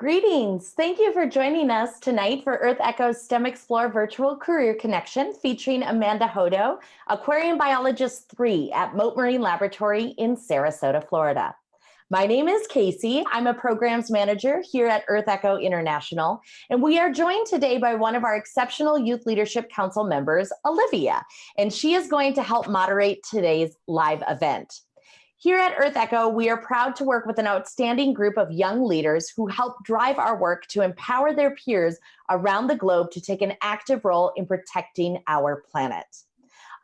Greetings. Thank you for joining us tonight for EarthEcho's STEMExplore Virtual Career Connection featuring Amanda Hodo, Aquarium Biologist 3 at Mote Marine Laboratory in Sarasota, Florida. My name is Casey. I'm a programs manager here at EarthEcho International, and we are joined today by one of our exceptional Youth Leadership Council members, Olivia, and she is going to help moderate today's live event. Here at EarthEcho, we are proud to work with an outstanding group of young leaders who help drive our work to empower their peers around the globe to take an active role in protecting our planet.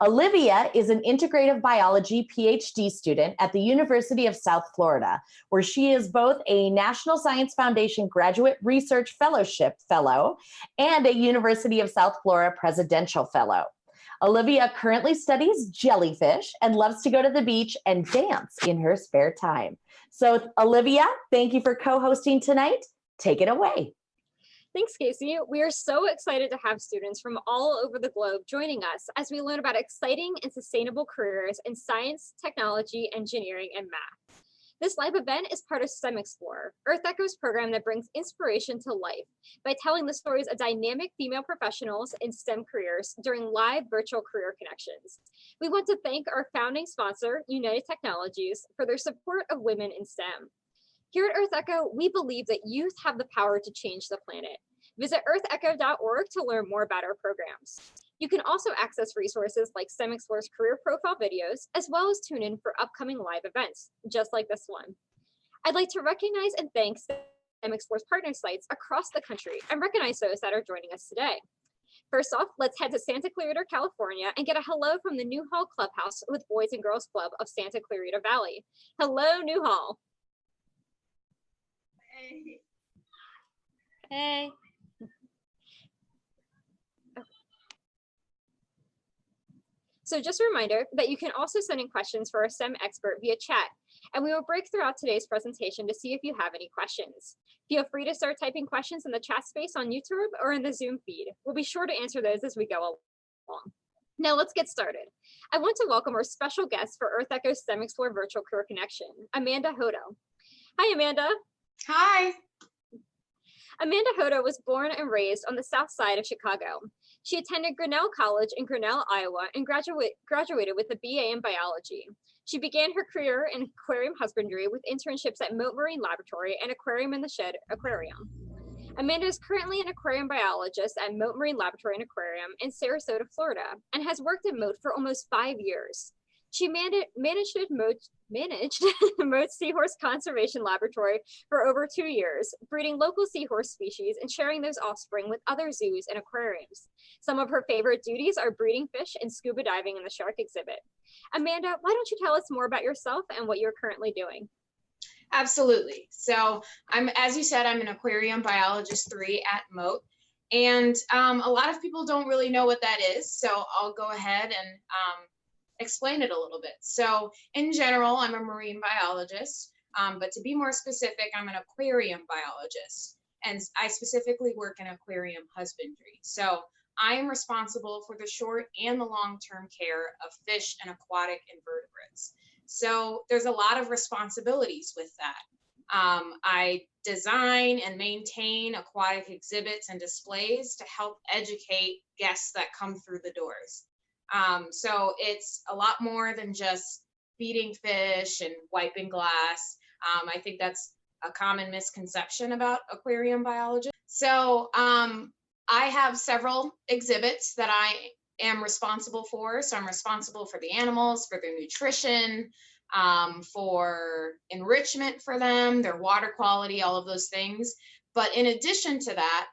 Olivia is an integrative biology PhD student at the University of South Florida, where she is both a National Science Foundation Graduate Research Fellowship Fellow and a University of South Florida Presidential Fellow. Olivia currently studies jellyfish and loves to go to the beach and dance in her spare time. So Olivia, thank you for co-hosting tonight. Take it away. Thanks, Casey. We are so excited to have students from all over the globe joining us as we learn about exciting and sustainable careers in science, technology, engineering, and math. This live event is part of STEMExplore, EarthEcho's program that brings inspiration to life by telling the stories of dynamic female professionals in STEM careers during live virtual career connections. We want to thank our founding sponsor, United Technologies, for their support of women in STEM. Here at EarthEcho, we believe that youth have the power to change the planet. Visit earthecho.org to learn more about our programs. You can also access resources like STEMexplore's career profile videos, as well as tune in for upcoming live events, just like this one. I'd like to recognize and thank STEMexplore's partner sites across the country and recognize those that are joining us today. First off, let's head to Santa Clarita, California, and get a hello from the Newhall Clubhouse with Boys and Girls Club of Santa Clarita Valley. Hello, Newhall. Hey. Hey. So just a reminder that you can also send in questions for our STEM expert via chat, and we will break throughout today's presentation to see if you have any questions. Feel free to start typing questions in the chat space on YouTube or in the Zoom feed. We'll be sure to answer those as we go along. Now let's get started. I want to welcome our special guest for EarthEcho's STEMexplore Virtual Career Connection, Amanda Hodo. Hi, Amanda. Hi. Amanda Hodo was born and raised on the south side of Chicago. She attended Grinnell College in Grinnell, Iowa, and graduated with a BA in biology. She began her career in aquarium husbandry with internships at Mote Marine Laboratory and Aquarium in the Shed Aquarium. Amanda is currently an aquarium biologist at Mote Marine Laboratory and Aquarium in Sarasota, Florida, and has worked at Mote for almost 5 years. She managed Mote Seahorse Conservation Laboratory for over 2 years, breeding local seahorse species and sharing those offspring with other zoos and aquariums. Some of her favorite duties are breeding fish and scuba diving in the shark exhibit. Amanda, why don't you tell us more about yourself and what you're currently doing? Absolutely. So as you said, I'm an Aquarium Biologist 3 at Mote. And a lot of people don't really know what that is. So I'll go ahead and explain it a little bit. So in general, I'm a marine biologist, but to be more specific, I'm an aquarium biologist, and I specifically work in aquarium husbandry. So I am responsible for the short and the long-term care of fish and aquatic invertebrates. So there's a lot of responsibilities with that. I design and maintain aquatic exhibits and displays to help educate guests that come through the doors. So it's a lot more than just feeding fish and wiping glass. I think that's a common misconception about aquarium biology. So I have several exhibits that I am responsible for. So I'm responsible for the animals, for their nutrition, for enrichment for them, their water quality, all of those things. But in addition to that,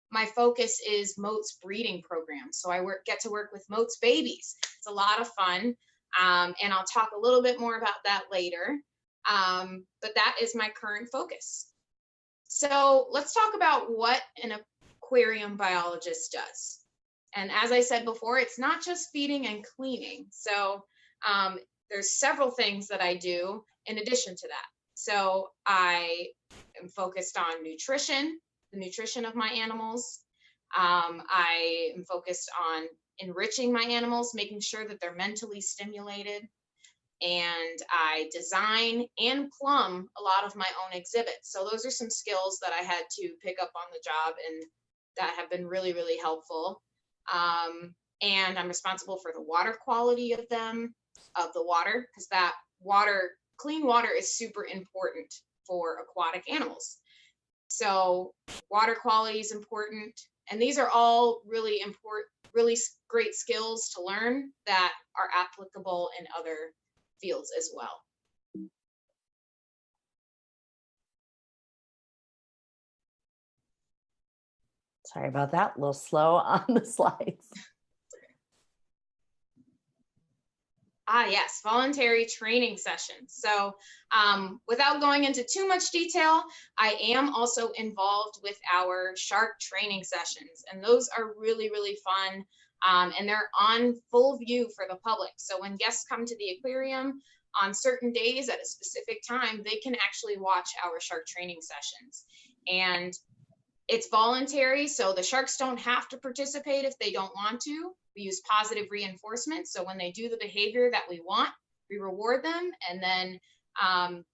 my focus is Mote's breeding program. So I get to work with Mote's babies. It's a lot of fun. And I'll talk a little bit more about that later. But that is my current focus. So let's talk about what an aquarium biologist does. And as I said before, it's not just feeding and cleaning. So there's several things that I do in addition to that. So I am focused on nutrition, the nutrition of my animals. I am focused on enriching my animals, making sure that they're mentally stimulated. and I design and plumb a lot of my own exhibits. So those are some skills that I had to pick up on the job and that have been really, really helpful. And I'm responsible for the water quality of the water, because that water, clean water is super important for aquatic animals. So water quality is important. And these are all really important, really great skills to learn that are applicable in other fields as well. Sorry about that, a little slow on the slides. Yes, voluntary training sessions. So without going into too much detail, I am also involved with our shark training sessions, and those are really, really fun. And they're on full view for the public. So when guests come to the aquarium on certain days at a specific time, they can actually watch our shark training sessions. And it's voluntary, so the sharks don't have to participate if they don't want to. We use positive reinforcement. So when they do the behavior that we want, we reward them, and then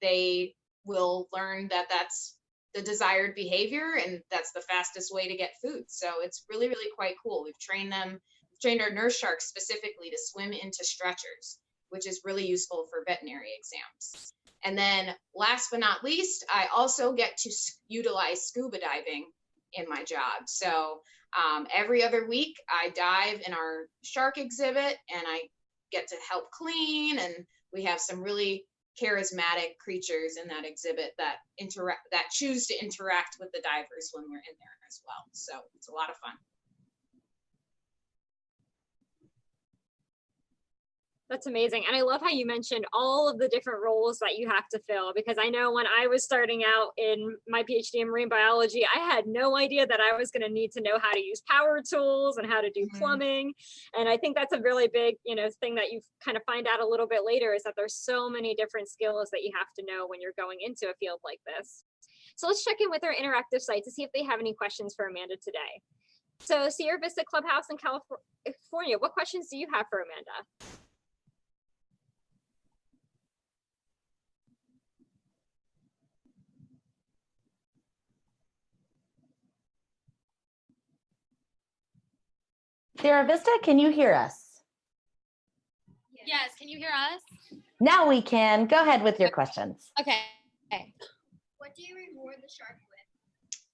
they will learn that that's the desired behavior and that's the fastest way to get food. So it's really, really quite cool. We've trained our nurse sharks specifically to swim into stretchers, which is really useful for veterinary exams. And then last but not least, I also get to utilize scuba diving in my job. So every other week I dive in our shark exhibit and I get to help clean, and we have some really charismatic creatures in that exhibit that choose to interact with the divers when we're in there as well. So it's a lot of fun. That's amazing. And I love how you mentioned all of the different roles that you have to fill, because I know when I was starting out in my PhD in marine biology, I had no idea that I was going to need to know how to use power tools and how to do plumbing. And I think that's a really big, thing that you kind of find out a little bit later, is that there's so many different skills that you have to know when you're going into a field like this. So let's check in with our interactive site to see if they have any questions for Amanda today. So Sierra Vista Clubhouse in California, what questions do you have for Amanda? Sierra Vista, can you hear us? Yes, can you hear us? Now we can. Go ahead with your questions. Okay. What do you reward the shark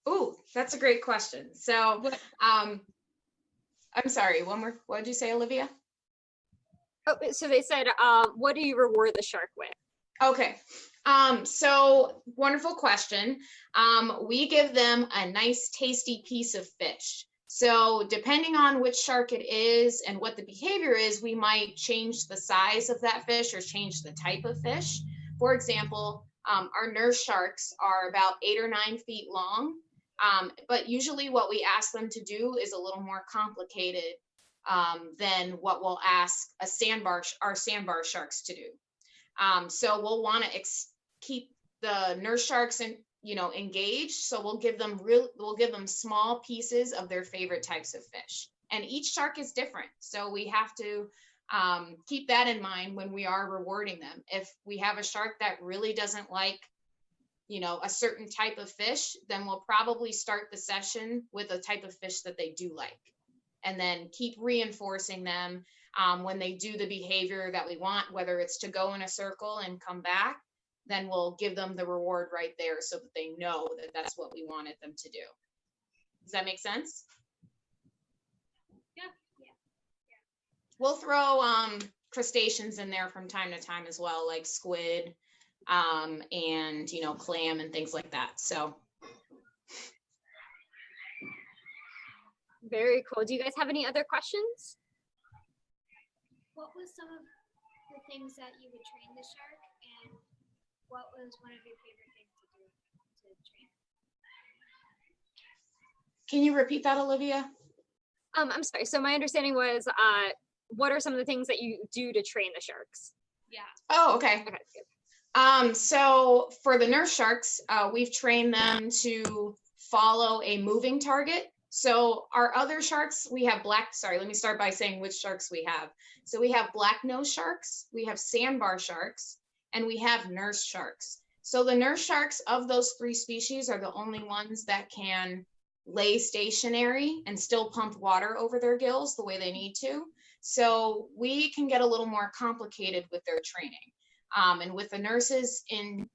with? Ooh, that's a great question. So, I'm sorry, one more. What did you say, Olivia? Oh, so they said, what do you reward the shark with? Okay. So wonderful question. We give them a nice, tasty piece of fish. So depending on which shark it is and what the behavior is, we might change the size of that fish or change the type of fish. For example, our nurse sharks are about 8 or 9 feet long, but usually what we ask them to do is a little more complicated than what we'll ask our sandbar sharks to do. So we'll want to keep the nurse sharks engaged. So we'll give them small pieces of their favorite types of fish, and each shark is different. So we have to keep that in mind when we are rewarding them. If we have a shark that really doesn't like, a certain type of fish, then we'll probably start the session with a type of fish that they do like, and then keep reinforcing them when they do the behavior that we want, whether it's to go in a circle and come back. Then we'll give them the reward right there so that they know that that's what we wanted them to do. Does that make sense? Yeah. We'll throw crustaceans in there from time to time as well, like squid and, clam and things like that. So. Very cool. Do you guys have any other questions? What was some of the things that you would train the shark, and what was one of your favorite things to do to train? Can you repeat that, Olivia? I'm sorry. So my understanding was, what are some of the things that you do to train the sharks? Yeah. Oh, okay. So for the nurse sharks, we've trained them to follow a moving target. So our other sharks, we have let me start by saying which sharks we have. So we have black nose sharks, we have sandbar sharks, and we have nurse sharks. So the nurse sharks of those 3 species are the only ones that can lay stationary and still pump water over their gills the way they need to. So we can get a little more complicated with their training. And with the nurses in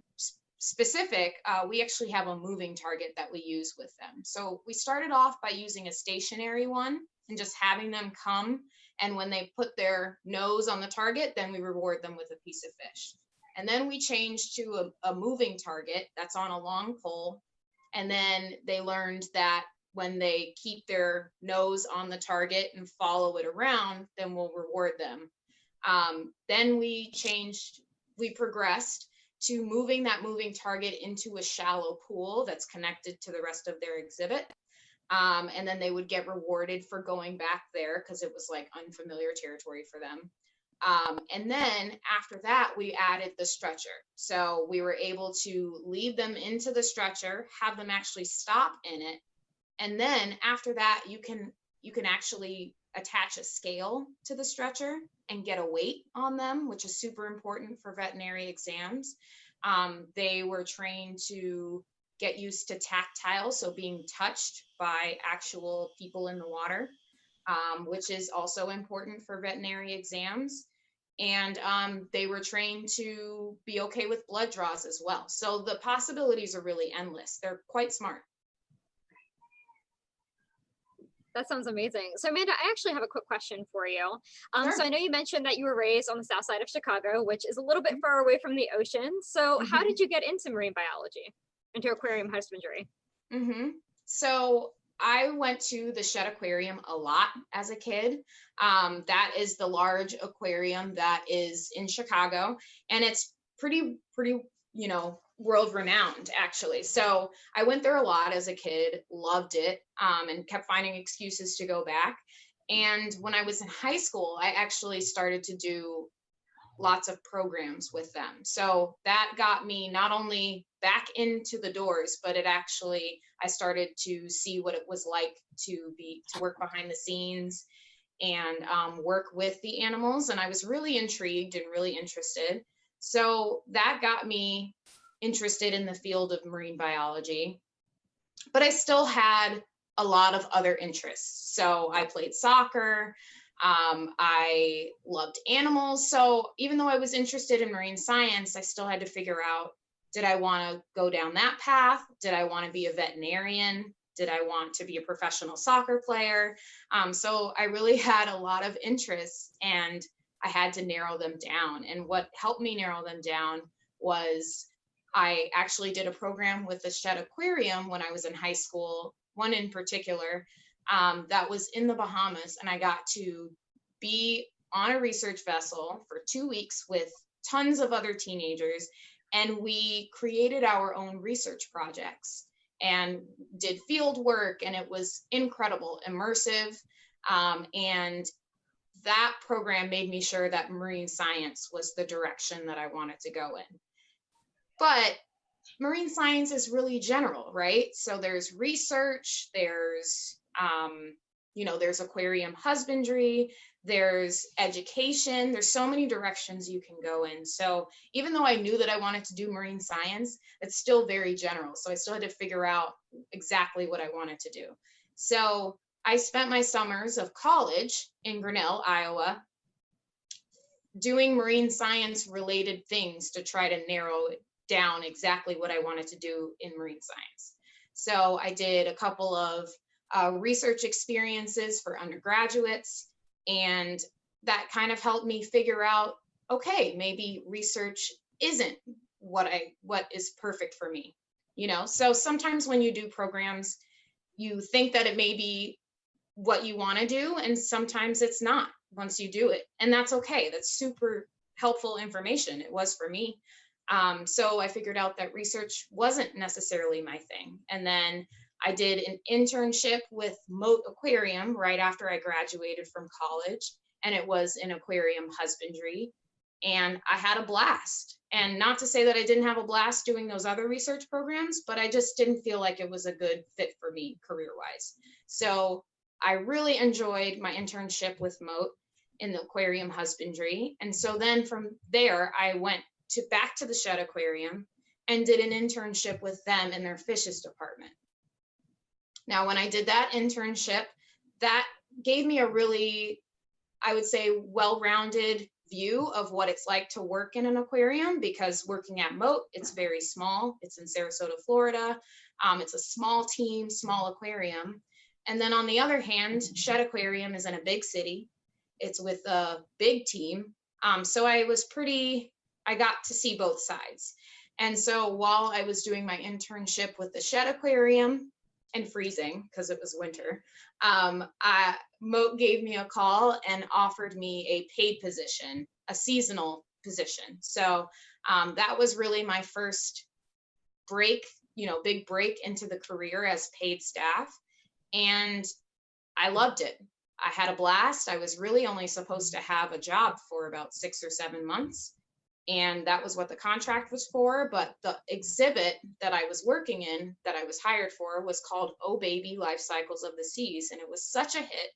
specific, we actually have a moving target that we use with them. So we started off by using a stationary one and just having them come. And when they put their nose on the target, then we reward them with a piece of fish. And then we changed to a moving target that's on a long pole. And then they learned that when they keep their nose on the target and follow it around, then we'll reward them. Then we progressed to moving that moving target into a shallow pool that's connected to the rest of their exhibit. And then they would get rewarded for going back there because it was like unfamiliar territory for them. And then after that, we added the stretcher. So we were able to lead them into the stretcher, have them actually stop in it. And then after that, you can actually attach a scale to the stretcher and get a weight on them, which is super important for veterinary exams. They were trained to get used to tactile, so being touched by actual people in the water, which is also important for veterinary exams. And they were trained to be okay with blood draws as well. So the possibilities are really endless. They're quite smart. That sounds amazing. So Amanda, I actually have a quick question for you. Sure. So I know you mentioned that you were raised on the south side of Chicago, which is a little bit far away from the ocean. So how did you get into marine biology, into aquarium husbandry? So I went to the Shed Aquarium a lot as a kid. That is the large aquarium that is in Chicago, and it's pretty, world renowned actually. So I went there a lot as a kid, loved it, and kept finding excuses to go back. And when I was in high school, I actually started to do lots of programs with them. So that got me not only back into the doors, but I started to see what it was like to work behind the scenes and work with the animals. And I was really intrigued and really interested. So that got me interested in the field of marine biology, but I still had a lot of other interests. So I played soccer. I loved animals. So even though I was interested in marine science, I still had to figure out, did I want to go down that path? Did I want to be a veterinarian? Did I want to be a professional soccer player? So I really had a lot of interests and I had to narrow them down. And what helped me narrow them down was I actually did a program with the Shed Aquarium when I was in high school, one in particular, that was in the Bahamas. And I got to be on a research vessel for 2 weeks with tons of other teenagers. And we created our own research projects and did field work. And it was incredible, immersive. And that program made me sure that marine science was the direction that I wanted to go in. But marine science is really general, right? So there's research, there's aquarium husbandry, there's education, there's so many directions you can go in. So even though I knew that I wanted to do marine science, it's still very general. So I still had to figure out exactly what I wanted to do. So I spent my summers of college in Grinnell, Iowa, doing marine science related things to try to narrow it down exactly what I wanted to do in marine science. So I did a couple of research experiences for undergraduates, and that kind of helped me figure out, okay, maybe research isn't what is perfect for me. So sometimes when you do programs, you think that it may be what you want to do, and sometimes it's not once you do it, and that's okay. That's super helpful information. It was for me. So I figured out that research wasn't necessarily my thing. And then I did an internship with Mote Aquarium right after I graduated from college, and it was in aquarium husbandry. and I had a blast. And not to say that I didn't have a blast doing those other research programs, but I just didn't feel like it was a good fit for me career-wise. So I really enjoyed my internship with Mote in the aquarium husbandry. And so then from there, I went back to the Shed Aquarium and did an internship with them in their fishes department. Now, when I did that internship, that gave me a really, I would say, well-rounded view of what it's like to work in an aquarium, because working at Mote, it's very small. It's in Sarasota, Florida. It's a small team, small aquarium. And then on the other hand, Shed Aquarium is in a big city. It's with a big team. So I got to see both sides. And so while I was doing my internship with the Shed Aquarium and freezing because it was winter, Mote gave me a call and offered me a paid position, a seasonal position. So that was really my first break, big break into the career as paid staff. And I loved it. I had a blast. I was really only supposed to have a job for about 6 or 7 months. And that was what the contract was for. But the exhibit that I was working in, that I was hired for, was called Oh Baby, Life Cycles of the Seas. And it was such a hit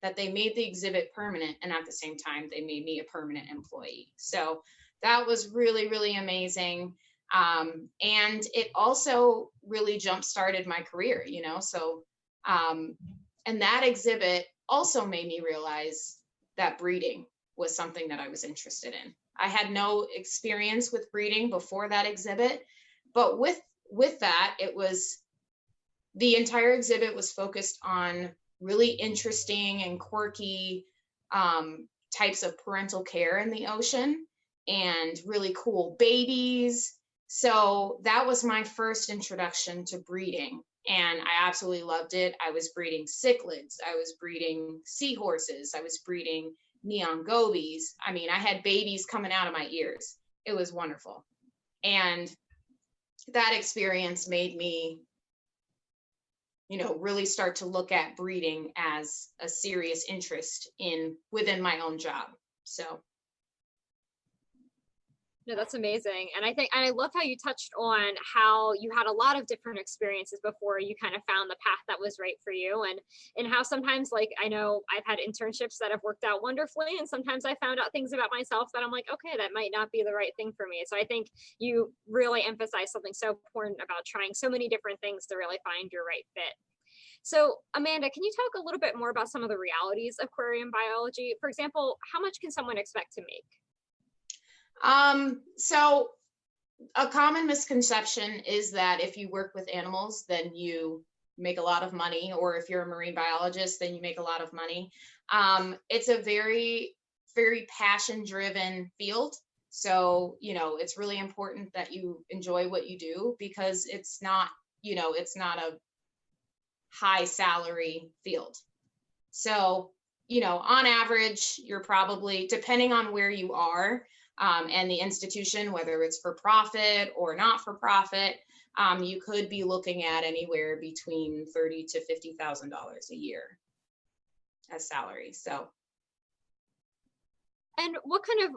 that they made the exhibit permanent. And at the same time, they made me a permanent employee. So that was really, really amazing. And it also really jump-started my career, So, and that exhibit also made me realize that breeding was something that I was interested in. I had no experience with breeding before that exhibit, but with that, the entire exhibit was focused on really interesting and quirky types of parental care in the ocean and really cool babies. So that was my first introduction to breeding. And I absolutely loved it. I was breeding cichlids. I was breeding seahorses. I was breeding neon gobies. I mean, I had babies coming out of my ears. It was wonderful. And that experience made me, really start to look at breeding as a serious interest within my own job. So. No, that's amazing. And I love how you touched on how you had a lot of different experiences before you kind of found the path that was right for you, and how sometimes, like, I know I've had internships that have worked out wonderfully, and sometimes I found out things about myself that I'm like, okay, that might not be the right thing for me. So I think you really emphasize something so important about trying so many different things to really find your right fit. So Amanda, can you talk a little bit more about some of the realities of aquarium biology? For example, how much can someone expect to make? So a common misconception is that if you work with animals, then you make a lot of money, or if you're a marine biologist, then you make a lot of money. It's a very, very passion-driven field. So, it's really important that you enjoy what you do, because it's not a high salary field. So, on average, you're probably, depending on where you are, and the institution, whether it's for profit or not for profit, you could be looking at anywhere between $30,000 to $50,000 a year as salary. So. And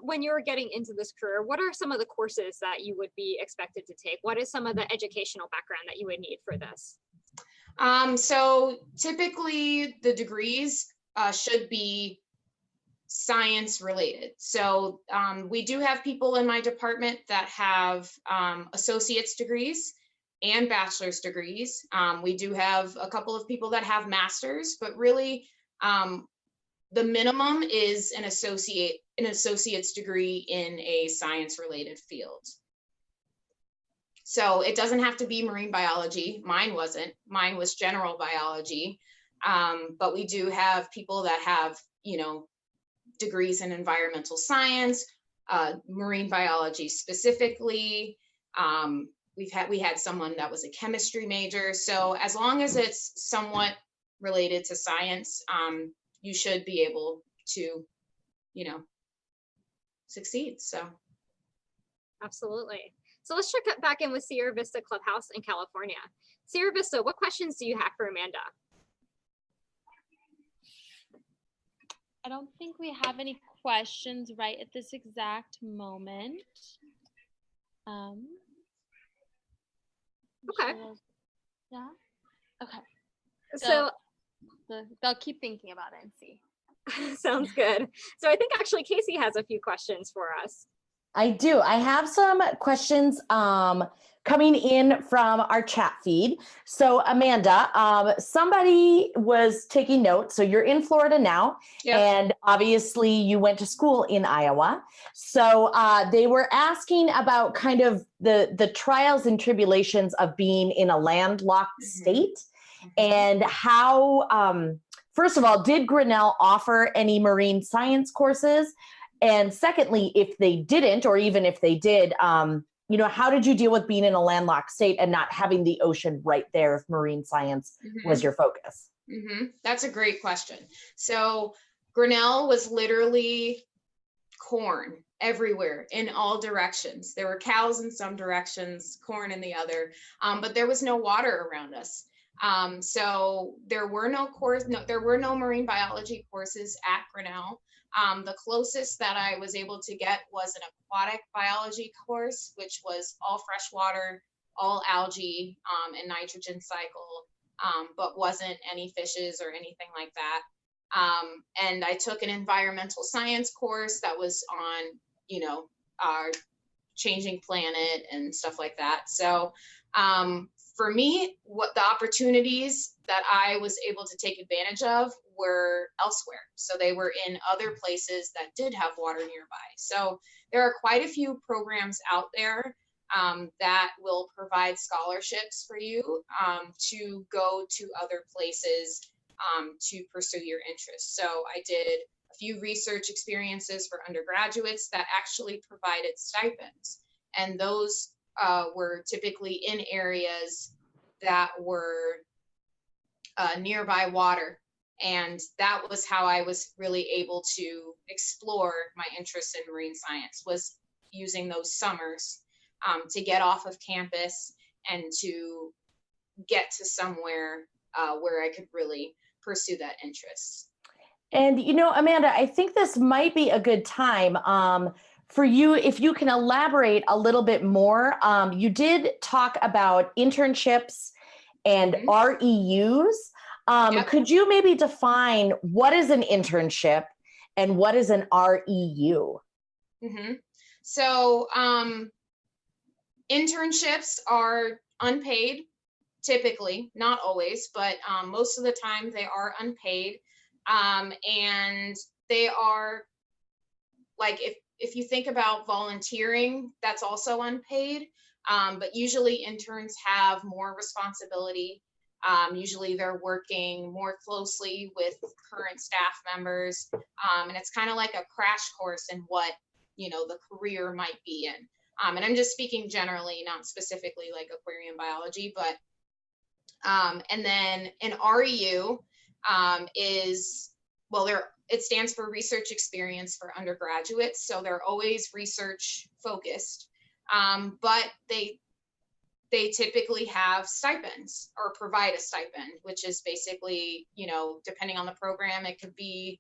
when you were getting into this career, what are some of the courses that you would be expected to take? What is some of the educational background that you would need for this? So typically the degrees should be science related. So we do have people in my department that have associate's degrees and bachelor's degrees. We do have a couple of people that have masters, but really the minimum is an associate's degree in a science related field. So it doesn't have to be marine biology. Mine wasn't. Mine was general biology. But we do have people that have, degrees in environmental science, marine biology specifically. We had someone that was a chemistry major. So as long as it's somewhat related to science, you should be able to, succeed. So. Absolutely. So let's check back in with Sierra Vista Clubhouse in California. Sierra Vista, what questions do you have for Amanda? I don't think we have any questions right at this exact moment. Okay. Yeah. Okay. So They'll keep thinking about it and see. sounds good. So I think actually Casey has a few questions for us. I do. I have some questions coming in from our chat feed. So Amanda, somebody was taking notes. So you're in Florida now, and obviously you went to school in Iowa. So they were asking about kind of the trials and tribulations of being in a landlocked state, and how, first of all, did Grinnell offer any marine science courses? And secondly, if they didn't, or even if they did, how did you deal with being in a landlocked state and not having the ocean right there if marine science was your focus? That's a great question. So Grinnell was literally corn everywhere in all directions. There were cows in some directions, corn in the other, but there was no water around us. So there were no marine biology courses at Grinnell. The closest that I was able to get was an aquatic biology course, which was all freshwater, all algae, and nitrogen cycle, but wasn't any fishes or anything like that. And I took an environmental science course that was on, our changing planet and stuff like that. So for me, what the opportunities that I was able to take advantage of were elsewhere. So they were in other places that did have water nearby. So there are quite a few programs out there that will provide scholarships for you to go to other places to pursue your interests. So I did a few research experiences for undergraduates that actually provided stipends. And those were typically in areas that were nearby water. And that was how I was really able to explore my interest in marine science, was using those summers to get off of campus and to get to somewhere where I could really pursue that interest. And, Amanda, I think this might be a good time for you, if you can elaborate a little bit more. You did talk about internships and REUs. Could you maybe define what is an internship and what is an REU? So internships are unpaid, typically, not always, but most of the time they are unpaid. And they are like, if you think about volunteering, that's also unpaid. But usually interns have more responsibility. Usually they're working more closely with current staff members. And it's kind of like a crash course in what, the career might be in. And I'm just speaking generally, not specifically like aquarium biology, but, and then an REU it stands for research experience for undergraduates. So they're always research focused, but they typically have stipends or provide a stipend, which is basically, depending on the program, it could be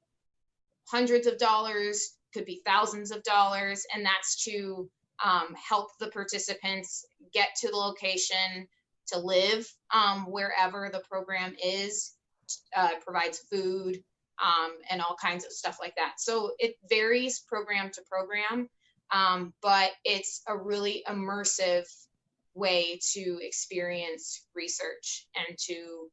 hundreds of dollars, could be thousands of dollars. And that's to help the participants get to the location to live wherever the program is. It provides food and all kinds of stuff like that. So it varies program to program, but it's a really immersive way to experience research and to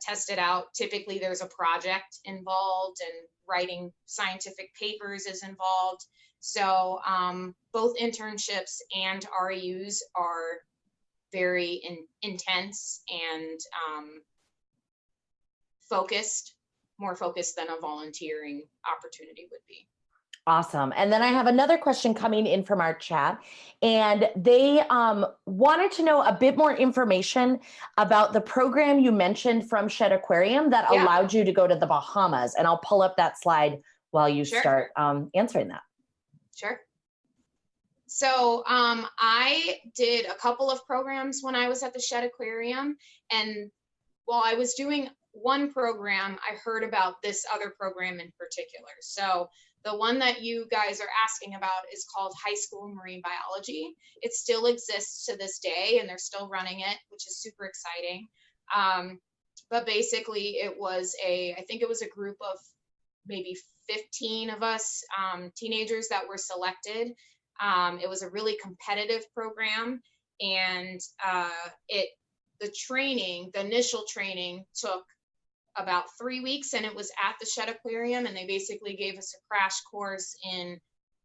test it out. Typically there's a project involved, and writing scientific papers is involved. So both internships and REUs are very intense and more focused than a volunteering opportunity would be. Awesome. And then I have another question coming in from our chat, and they wanted to know a bit more information about the program you mentioned from Shed Aquarium that allowed you to go to the Bahamas. And I'll pull up that slide while you start answering that. Sure. So I did a couple of programs when I was at the Shed Aquarium, and while I was doing one program, I heard about this other program in particular. So the one that you guys are asking about is called High School Marine Biology. It still exists to this day, and they're still running it, which is super exciting. But basically it was I think it was a group of maybe 15 of us, teenagers that were selected. It was a really competitive program, and the initial training took about 3 weeks, and it was at the Shed Aquarium, and they basically gave us a crash course in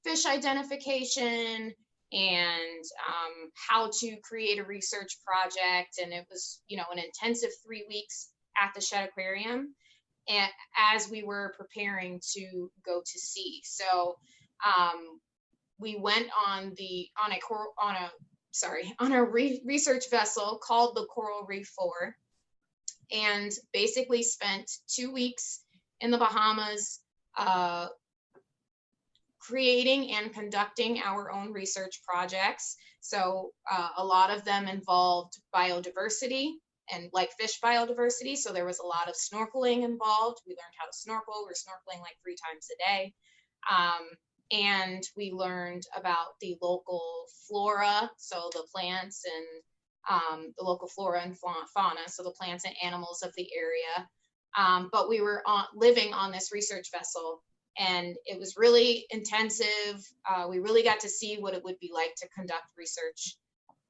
fish identification and how to create a research project. And it was, an intensive 3 weeks at the Shed Aquarium, and as we were preparing to go to sea. So we went on a research vessel called the Coral Reef 4, and basically spent 2 weeks in the Bahamas creating and conducting our own research projects. So a lot of them involved biodiversity and like fish biodiversity. So there was a lot of snorkeling involved. We learned how to snorkel. We're snorkeling like 3 times a day. And we learned about the local flora, so the plants and the local flora and fauna, so the plants and animals of the area. But we were living on this research vessel, and it was really intensive. We really got to see what it would be like to conduct research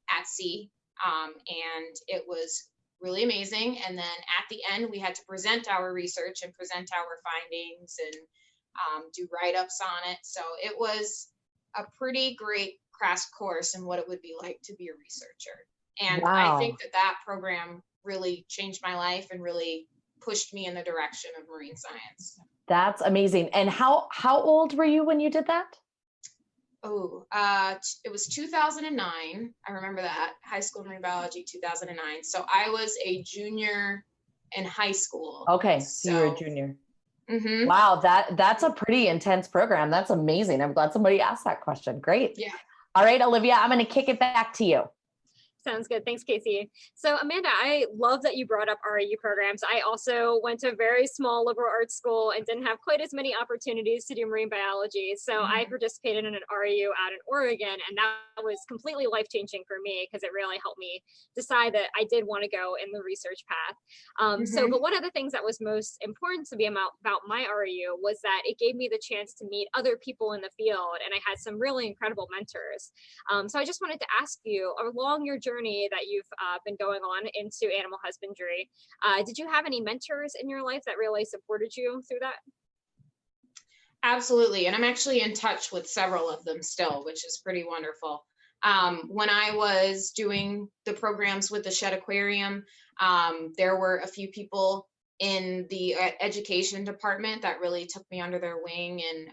at sea, and it was really amazing. And then at the end, we had to present our research and present our findings and do write-ups on it. So it was a pretty great crash course in what it would be like to be a researcher. And Wow. I think that program really changed my life and really pushed me in the direction of marine science. That's amazing. And how old were you when you did that? It was 2009. I remember that. High School Marine Biology 2009. So I was a junior in high school. Okay, so you were a junior. Mm-hmm. Wow, that's a pretty intense program. That's amazing. I'm glad somebody asked that question. Great. Yeah. All right, Olivia, I'm going to kick it back to you. Sounds good. Thanks, Casey. So Amanda, I love that you brought up RAU programs. I also went to a very small liberal arts school and didn't have quite as many opportunities to do marine biology. So I participated in an RAU out in Oregon, and that was completely life-changing for me because it really helped me decide that I did want to go in the research path. But one of the things that was most important to me about my RAU was that it gave me the chance to meet other people in the field, and I had some really incredible mentors. So I just wanted to ask you, along your journey that you've been going on into animal husbandry, did you have any mentors in your life that really supported you through that? Absolutely. And I'm actually in touch with several of them still, which is pretty wonderful. When I was doing the programs with the Shed Aquarium, there were a few people in the education department that really took me under their wing and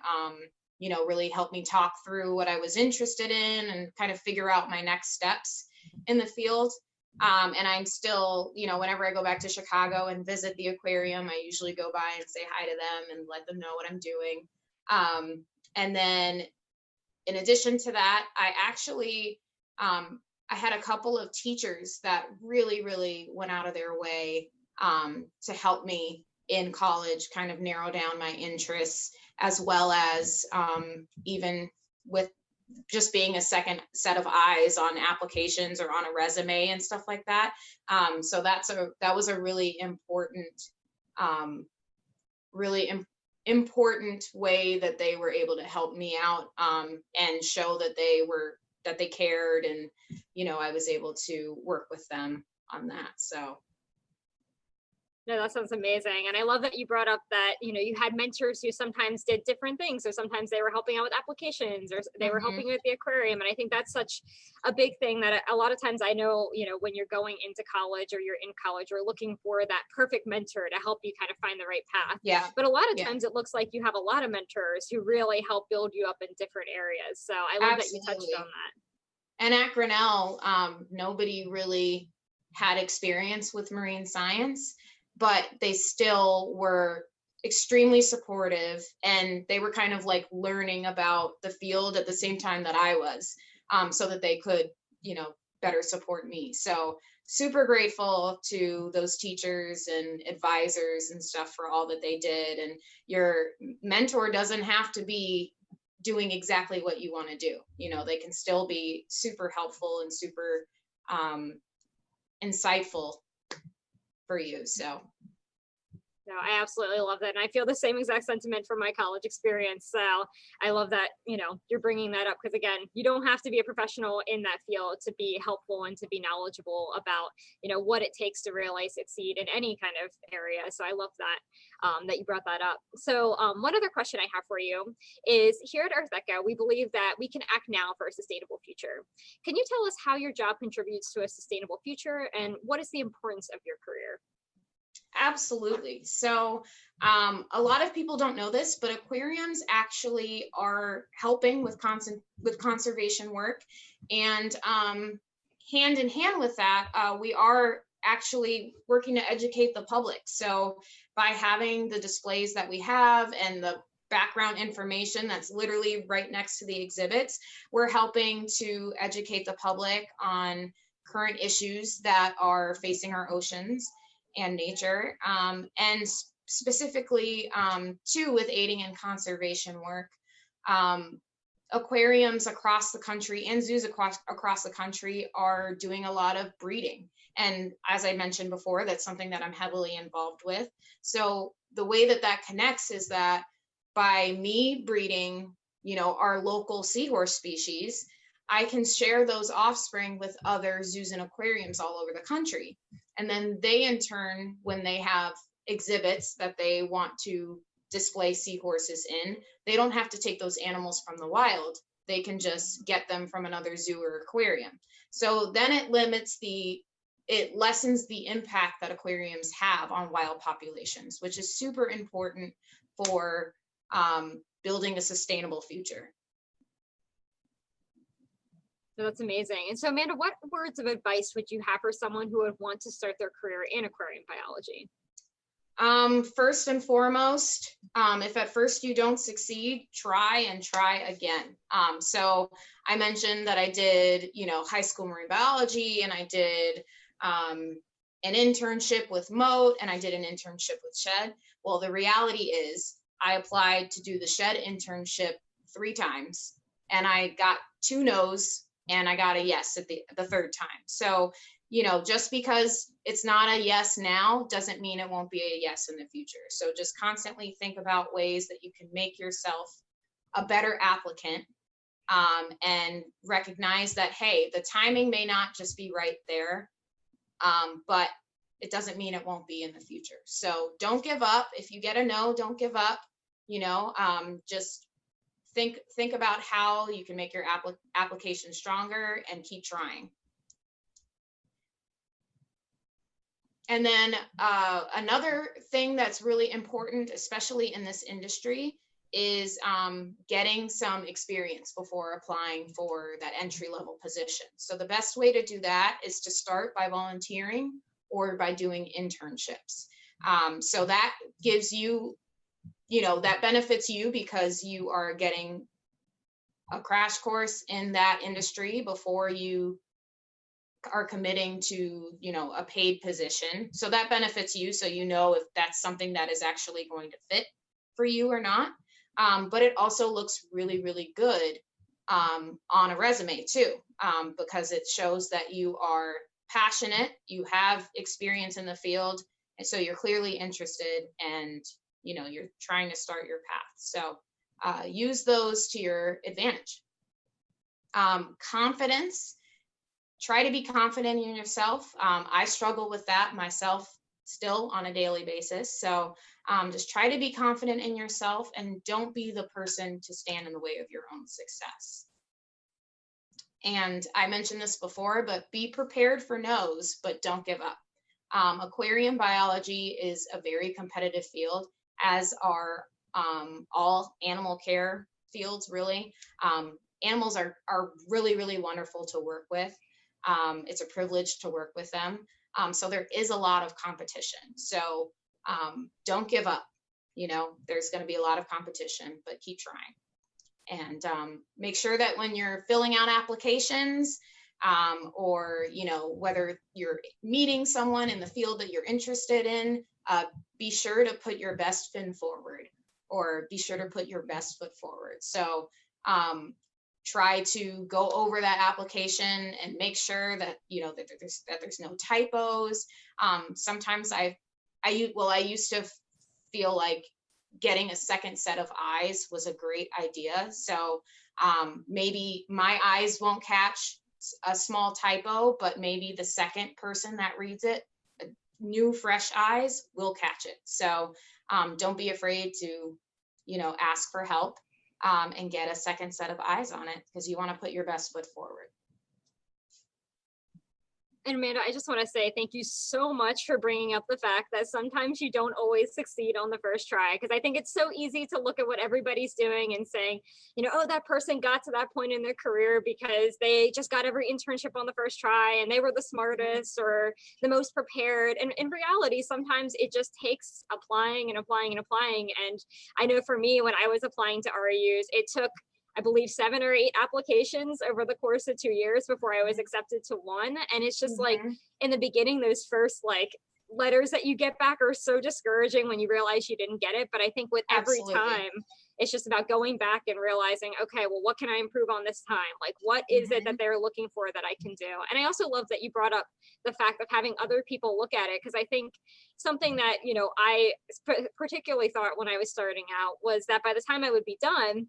really helped me talk through what I was interested in and kind of figure out my next steps in the field. And I'm still, whenever I go back to Chicago and visit the aquarium, I usually go by and say hi to them and let them know what I'm doing. And then in addition to that, I actually, I had a couple of teachers that really, really went out of their way to help me in college kind of narrow down my interests, as well as even with just being a second set of eyes on applications or on a resume and stuff like that. So that was a really important, important way that they were able to help me out and show that they cared, and I was able to work with them on that. So. No, that sounds amazing. And I love that you brought up that, you had mentors who sometimes did different things. So sometimes they were helping out with applications, or they were helping with the aquarium. And I think that's such a big thing that a lot of times I know, when you're going into college or you're in college, you're looking for that perfect mentor to help you kind of find the right path. Yeah. But a lot of times it looks like you have a lot of mentors who really help build you up in different areas. So I love that you touched on that. And at Grinnell, nobody really had experience with marine science, but they still were extremely supportive, and they were kind of like learning about the field at the same time that I was, so that they could, better support me. So super grateful to those teachers and advisors and stuff for all that they did. And your mentor doesn't have to be doing exactly what you want to do. You know, they can still be super helpful and super insightful for you. So no, I absolutely love that. And I feel the same exact sentiment from my college experience. So I love that, you know, you're bringing that up, because again, you don't have to be a professional in that field to be helpful and to be knowledgeable about, you know, what it takes to really succeed in any kind of area. So I love that, that you brought that up. So one other question I have for you is, here at EarthEcho, we believe that we can act now for a sustainable future. Can you tell us how your job contributes to a sustainable future, and what is the importance of your career? absolutely. So a lot of people don't know this, but aquariums actually are helping with conservation work. And hand in hand with that, we are actually working to educate the public. So by having the displays that we have and the background information that's literally right next to the exhibits, we're helping to educate the public on current issues that are facing our oceans and nature, and specifically too with aiding in conservation work. Aquariums across the country and zoos across the country are doing a lot of breeding. And as I mentioned before, that's something that I'm heavily involved with. So the way that that connects is that by me breeding, you know, our local seahorse species, I can share those offspring with other zoos and aquariums all over the country. And then they, in turn, when they have exhibits that they want to display seahorses in, they don't have to take those animals from the wild. They can just get them from another zoo or aquarium. So then it lessens the impact that aquariums have on wild populations, which is super important for building a sustainable future. So that's amazing. And so, Amanda, what words of advice would you have for someone who would want to start their career in aquarium biology? First and foremost, if at first you don't succeed, try and try again. So I mentioned that I did, you know, high school marine biology, and I did an internship with Mote, and I did an internship with Shed. Well, the reality is I applied to do the Shed internship 3 times, and I got 2 no's, and I got a yes at the 3rd time. So, you know, just because it's not a yes now doesn't mean it won't be a yes in the future. So just constantly think about ways that you can make yourself a better applicant, and recognize that, hey, the timing may not just be right there, but it doesn't mean it won't be in the future. So don't give up. If you get a no, don't give up. You know, just think about how you can make your application stronger and keep trying. And then another thing that's really important, especially in this industry, is getting some experience before applying for that entry-level position. So the best way to do that is to start by volunteering or by doing internships. So that gives you, you know, that benefits you because you are getting a crash course in that industry before you are committing to, you know, a paid position. So that benefits you, so you know if that's something that is actually going to fit for you or not. But it also looks really, really good on a resume too, because it shows that you are passionate, you have experience in the field, and so you're clearly interested, and you know, you're trying to start your path. So use those to your advantage. Confidence. Try to be confident in yourself. I struggle with that myself still on a daily basis. So just try to be confident in yourself, and don't be the person to stand in the way of your own success. And I mentioned this before, but be prepared for no's, but don't give up. Aquarium biology is a very competitive field, as are all animal care fields, really. Animals are really, really wonderful to work with. It's a privilege to work with them. So there is a lot of competition. So don't give up. You know, there's going to be a lot of competition, but keep trying. And make sure that when you're filling out applications, or, you know, whether you're meeting someone in the field that you're interested in, be sure to put your best fin forward, or be sure to put your best foot forward. So try to go over that application and make sure that, you know, that there's no typos. Sometimes I used to feel like getting a second set of eyes was a great idea. So maybe my eyes won't catch a small typo, but maybe the second person that reads it, new fresh eyes, will catch it. So don't be afraid to, you know, ask for help and get a second set of eyes on it, because you want to put your best foot forward. And Amanda, I just want to say thank you so much for bringing up the fact that sometimes you don't always succeed on the first try, because I think it's so easy to look at what everybody's doing and saying, you know, oh, that person got to that point in their career because they just got every internship on the first try and they were the smartest or the most prepared. And in reality, sometimes it just takes applying and applying and applying. And I know for me, when I was applying to REUs, it took, I believe, 7 or 8 applications over the course of 2 years before I was accepted to one. And it's just like, in the beginning, those first like letters that you get back are so discouraging when you realize you didn't get it. But I think with every time, it's just about going back and realizing, okay, well, what can I improve on this time? Like, what is it that they're looking for that I can do? And I also love that you brought up the fact of having other people look at it, because I think something that, you know, I particularly thought when I was starting out was that by the time I would be done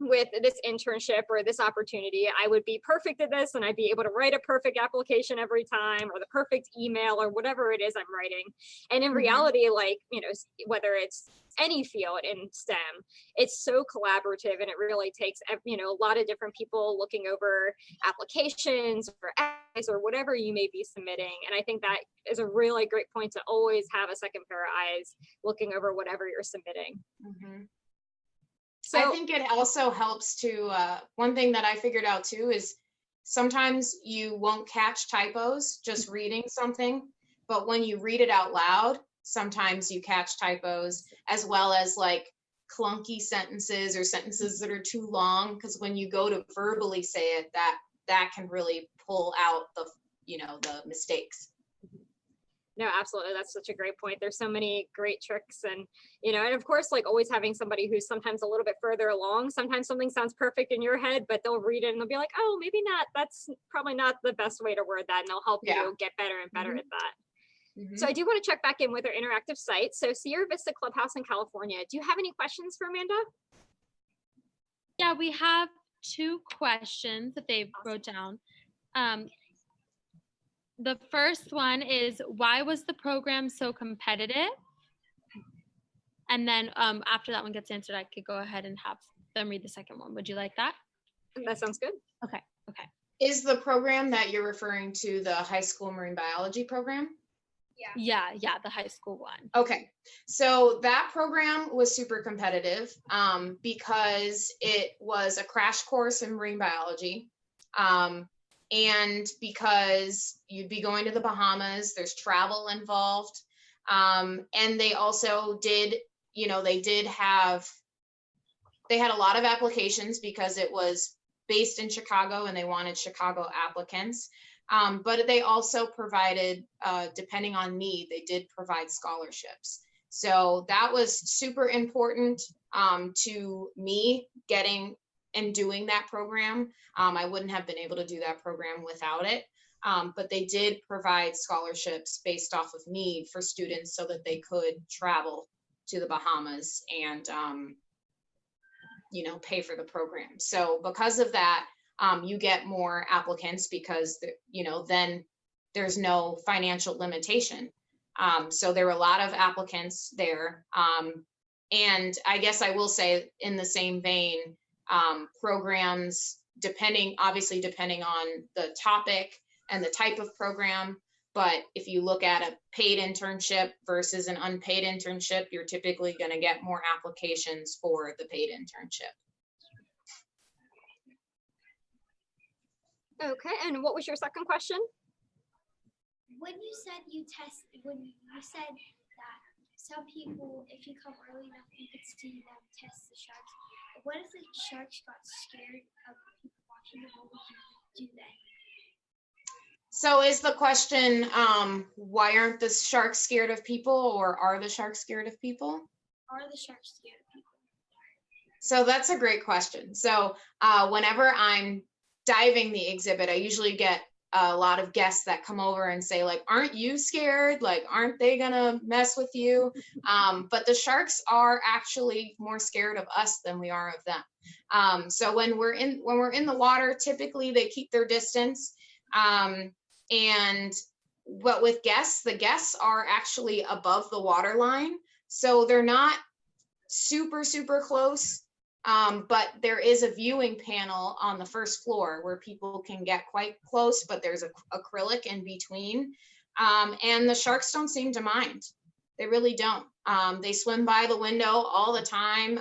with this internship or this opportunity, I would be perfect at this and I'd be able to write a perfect application every time, or the perfect email, or whatever it is I'm writing. And in reality, like, you know, whether it's any field in STEM, it's so collaborative, and it really takes, you know, a lot of different people looking over applications or essays or whatever you may be submitting. And I think that is a really great point, to always have a second pair of eyes looking over whatever you're submitting. So I think it also helps to, one thing that I figured out too is sometimes you won't catch typos just reading something, but when you read it out loud, sometimes you catch typos, as well as like clunky sentences or sentences that are too long, because when you go to verbally say it, that can really pull out the, you know, the mistakes. No, absolutely. That's such a great point. There's so many great tricks, and, you know, and of course, like always having somebody who's sometimes a little bit further along. Sometimes something sounds perfect in your head, but they'll read it and they'll be like, oh, maybe not. That's probably not the best way to word that. And they'll help you get better and better at that. So I do want to check back in with our interactive site. So Sierra Vista Clubhouse in California. Do you have any questions for Amanda? Yeah, we have 2 questions that they wrote down. The first one is, why was the program so competitive? And then after that one gets answered, I could go ahead and have them read the second one. Would you like that? That sounds good. Okay. Is the program that you're referring to the high school marine biology program? Yeah, the high school one. Okay, so that program was super competitive because it was a crash course in marine biology. And because you'd be going to the Bahamas, there's travel involved. And they also did, you know, they had a lot of applications because it was based in Chicago and they wanted Chicago applicants. But they also provided, depending on need, they did provide scholarships. So that was super important to me getting and doing that program. I wouldn't have been able to do that program without it. But they did provide scholarships based off of need for students so that they could travel to the Bahamas and, you know, pay for the program. So because of that, you get more applicants because, you know, then there's no financial limitation. So there were a lot of applicants there. And I guess I will say, in the same vein, programs, obviously depending on the topic and the type of program, but if you look at a paid internship versus an unpaid internship, you're typically going to get more applications for the paid internship. Okay, and what was your second question? When you said that some people, if you come early enough, you could see them test the sharks. What if the sharks got scared of people watching them? What would you do then? So is the question, why aren't the sharks scared of people, or are the sharks scared of people? Are the sharks scared of people? So that's a great question. So whenever I'm diving the exhibit, I usually get a lot of guests that come over and say, like, aren't you scared? Like, aren't they gonna mess with you? But the sharks are actually more scared of us than we are of them. So when we're in the water, typically they keep their distance. But with guests, the guests are actually above the water line. So they're not super, super close. But there is a viewing panel on the first floor where people can get quite close, but there's acrylic in between. And the sharks don't seem to mind. They really don't. They swim by the window all the time.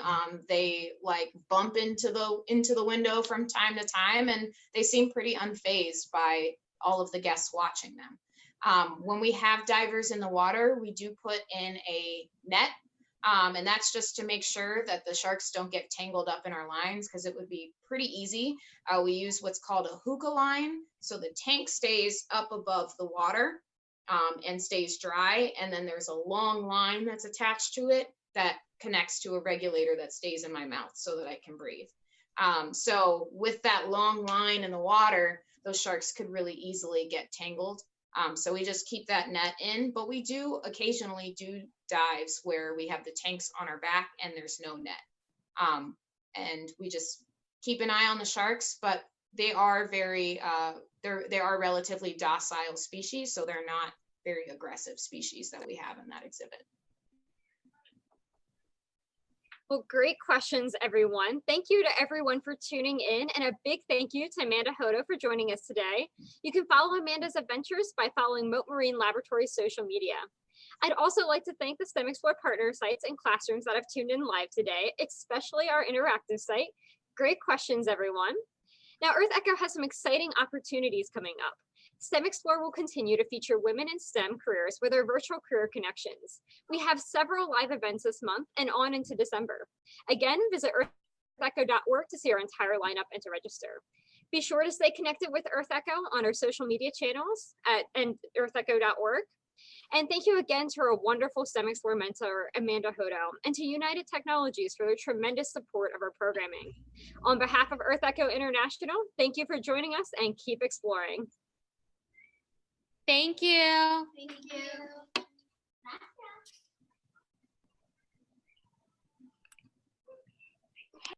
They like bump into the window from time to time, and they seem pretty unfazed by all of the guests watching them. When we have divers in the water, we do put in a net. And that's just to make sure that the sharks don't get tangled up in our lines, because it would be pretty easy. We use what's called a hookah line. So the tank stays up above the water and stays dry. And then there's a long line that's attached to it that connects to a regulator that stays in my mouth so that I can breathe. So with that long line in the water, those sharks could really easily get tangled. So we just keep that net in, but we do occasionally do dives where we have the tanks on our back and there's no net. And we just keep an eye on the sharks, but they are very, they are relatively docile species, so they're not very aggressive species that we have in that exhibit. Well, great questions, everyone. Thank you to everyone for tuning in, and a big thank you to Amanda Hodo for joining us today. You can follow Amanda's adventures by following Mote Marine Laboratory's social media. I'd also like to thank the STEMExplore partner sites and classrooms that have tuned in live today, especially our interactive site. Great questions, everyone. Now, EarthEcho has some exciting opportunities coming up. STEMExplore will continue to feature women in STEM careers with our virtual career connections. We have several live events this month and on into December. Again, visit earthecho.org to see our entire lineup and to register. Be sure to stay connected with EarthEcho on our social media channels and earthecho.org. And thank you again to our wonderful STEMExplore mentor, Amanda Hodo, and to United Technologies for their tremendous support of our programming. On behalf of EarthEcho International, thank you for joining us and keep exploring. Thank you. Thank you.